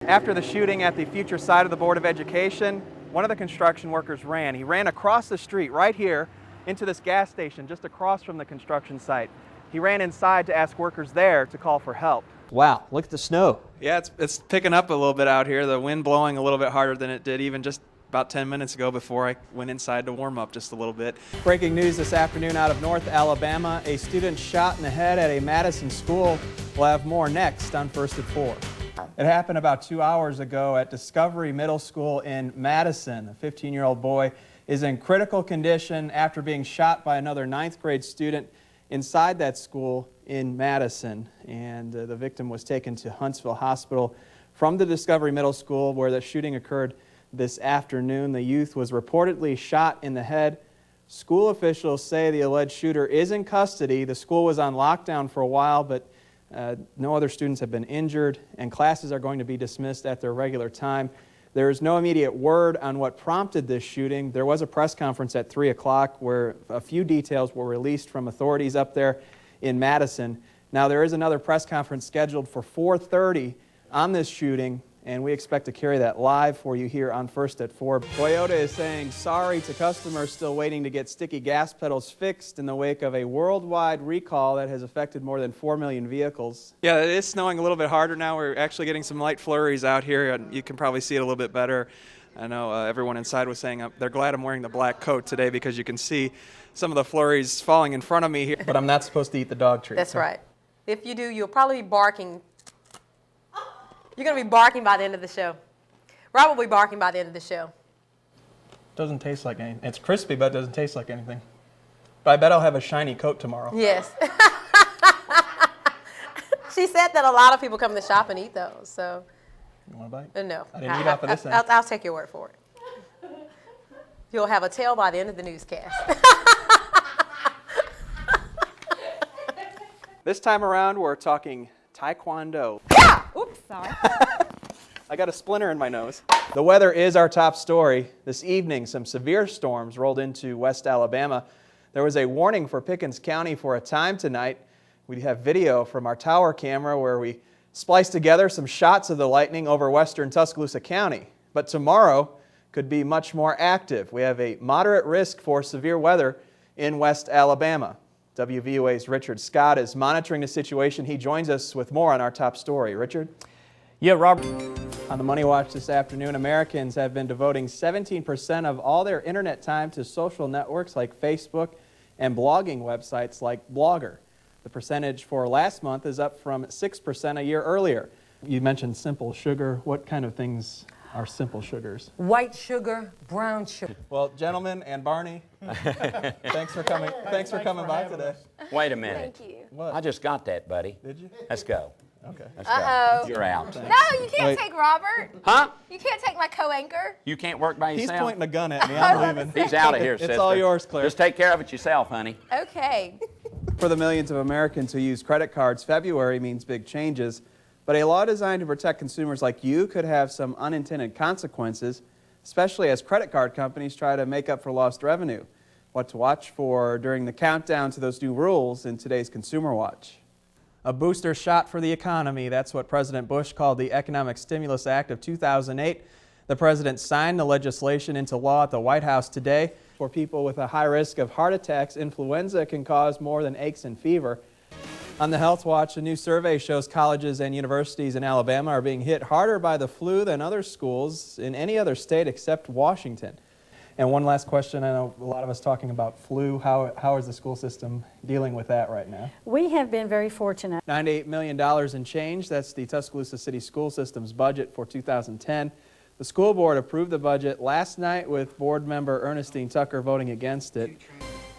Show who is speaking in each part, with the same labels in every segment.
Speaker 1: After the shooting at the future site of the Board of Education, one of the construction workers ran. He ran across the street right here into this gas station just across from the construction site. He ran inside to ask workers there to call for help.
Speaker 2: Wow, look at the snow.
Speaker 1: Yeah, it's picking up a little bit out here. The wind blowing a little bit harder than it did even just about 10 minutes ago before I went inside to warm up just a little bit. Breaking news this afternoon out of North Alabama. A student shot in the head at a Madison school. We'll have more next on First at 4. It happened about 2 hours ago at Discovery Middle School in Madison. A 15-year-old boy is in critical condition after being shot by another 9th grade student inside that school in Madison. And the victim was taken to Huntsville Hospital from the Discovery Middle School where the shooting occurred this afternoon. The youth was reportedly shot in the head. School officials say the alleged shooter is in custody. The school was on lockdown for a while, but no other students have been injured, and classes are going to be dismissed at their regular time. There is no immediate word on what prompted this shooting. There was a press conference at 3 o'clock where a few details were released from authorities up there in Madison. Now, there is another press conference scheduled for 4:30 on this shooting, and we expect to carry that live for you here on First at 4. Toyota is saying sorry to customers still waiting to get sticky gas pedals fixed in the wake of a worldwide recall that has affected more than 4 million vehicles. Yeah, it is snowing a little bit harder now. We're actually getting some light flurries out here, and you can probably see it a little bit better. I know everyone inside was saying they're glad I'm wearing the black coat today because you can see some of the flurries falling in front of me here. But I'm not supposed to eat the dog treats.
Speaker 3: That's right. If you do, you'll probably be barking. You're going to be barking by the end of the show. Rob will be barking by the end of the show.
Speaker 1: Doesn't taste like anything. It's crispy, but it doesn't taste like anything. But I bet I'll have a shiny coat tomorrow.
Speaker 3: Yes. She said that a lot of people come to the shop and eat those. So.
Speaker 1: You want a bite?
Speaker 3: No.
Speaker 1: I didn't eat off of this end.
Speaker 3: I'll take your word for it. You'll have a tail by the end of the newscast.
Speaker 1: This time around, we're talking Taekwondo.
Speaker 3: Oops, sorry.
Speaker 1: I got a splinter in my nose. The weather is our top story. This evening, some severe storms rolled into West Alabama. There was a warning for Pickens County for a time tonight. We have video from our tower camera where we spliced together some shots of the lightning over western Tuscaloosa County. But tomorrow could be much more active. We have a moderate risk for severe weather in West Alabama. WVUA's Richard Scott is monitoring the situation. He joins us with more on our top story. Richard?
Speaker 2: Yeah, Robert.
Speaker 1: On the Money Watch this afternoon, Americans have been devoting 17% of all their internet time to social networks like Facebook and blogging websites like Blogger. The percentage for last month is up from 6% a year earlier. You mentioned simple sugar. What kind of things are simple sugars?
Speaker 4: White sugar, brown sugar.
Speaker 1: Well, gentlemen and Barney, thanks for coming. Thanks for coming by today.
Speaker 5: Wait a minute.
Speaker 3: Thank you.
Speaker 1: What?
Speaker 5: I just got that, buddy.
Speaker 1: Did you?
Speaker 5: Let's go.
Speaker 1: Okay.
Speaker 5: Let's
Speaker 3: Uh-oh.
Speaker 5: go. You're out.
Speaker 6: No, you can't
Speaker 1: Wait.
Speaker 6: take Robert.
Speaker 5: Huh?
Speaker 6: You can't take my co-anchor.
Speaker 5: You can't work by
Speaker 1: He's
Speaker 5: yourself?
Speaker 1: pointing a gun at me. I'm leaving.
Speaker 5: He's out of here,
Speaker 1: It's
Speaker 5: sister.
Speaker 1: all yours, Claire.
Speaker 5: Just take care of it yourself, honey.
Speaker 6: Okay.
Speaker 1: For the millions of Americans who use credit cards, February means big changes. But a law designed to protect consumers like you could have some unintended consequences, especially as credit card companies try to make up for lost revenue. What to watch for during the countdown to those new rules in today's Consumer Watch. A booster shot for the economy. That's what President Bush called the Economic Stimulus Act of 2008. The president signed the legislation into law at the White House today. For people with a high risk of heart attacks, influenza can cause more than aches and fever. On the Health Watch, a new survey shows colleges and universities in Alabama are being hit harder by the flu than other schools in any other state except Washington. And one last question, I know a lot of us talking about flu. How is the school system dealing with that right now?
Speaker 7: We have been very fortunate.
Speaker 1: $98 million in change, that's the Tuscaloosa City School System's budget for 2010. The school board approved the budget last night with board member Ernestine Tucker voting against it.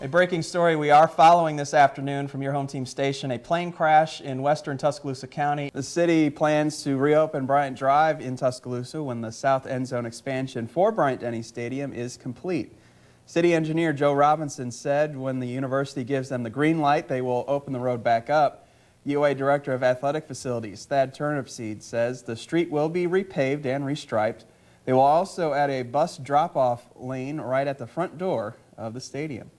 Speaker 1: A breaking story we are following this afternoon from your home team station, a plane crash in western Tuscaloosa County. The city plans to reopen Bryant Drive in Tuscaloosa when the south end zone expansion for Bryant-Denny Stadium is complete. City engineer Joe Robinson said when the university gives them the green light, they will open the road back up. UA Director of Athletic Facilities Thad Turnipseed says the street will be repaved and restriped. They will also add a bus drop-off lane right at the front door of the stadium.